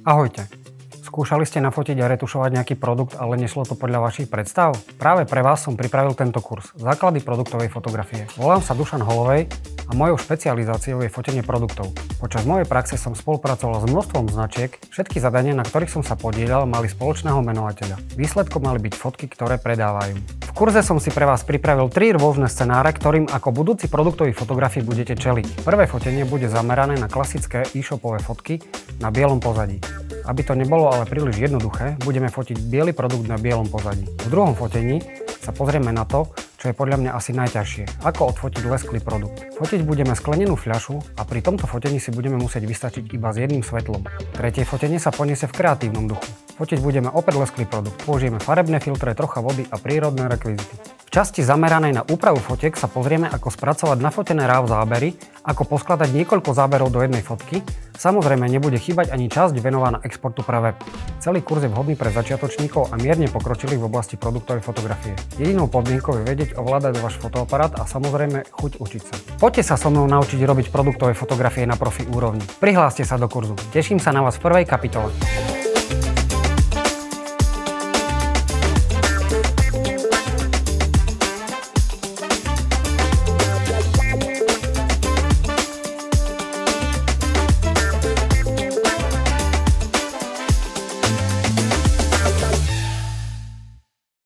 Ahojte. Skúšali ste nafotiť a retušovať nejaký produkt, ale nešlo to podľa vašich predstav? Práve pre vás som pripravil tento kurz Základy produktovej fotografie. Volám sa Dušan Holovej a mojou špecializáciou je fotenie produktov. Počas mojej praxe som spolupracoval s množstvom značiek, všetky zadania, na ktorých som sa podieľal, mali spoločného menovateľa. Výsledkom mali byť fotky, ktoré predávajú. V kurze som si pre vás pripravil 3 rôzne scenáre, ktorým ako budúci produktoví fotografii budete čeliť. Prvé fotenie bude zamerané na klasické e-shopové fotky na bielom pozadí. Aby to nebolo ale príliš jednoduché, budeme fotiť biely produkt na bielom pozadí. V druhom fotení sa pozrieme na to, čo je podľa mňa asi najťažšie. Ako odfotiť lesklý produkt. Fotiť budeme sklenenú fľašu a pri tomto fotení si budeme musieť vystačiť iba s jedným svetlom. Tretie fotenie sa poniesie v kreatívnom duchu. Fotiť budeme opäť lesklý produkt. Použijeme farebné filtre, trocha vody a prírodné rekvizity. V časti zameranej na úpravu fotiek sa pozrieme, ako spracovať nafotené RAW zábery, ako poskladať niekoľko záberov do jednej fotky. Samozrejme nebude chýbať ani časť venovaná exportu pre web. Celý kurz je vhodný pre začiatočníkov a mierne pokročilých v oblasti produktovej fotografie. Jedinou podmienkou je vedieť ovládať váš fotoaparát a samozrejme chuť učiť sa. Poďte sa so mnou naučiť robiť produktové fotografie na profi úrovni. Prihláste sa do kurzu. Teším sa na vás v prvej kapitole.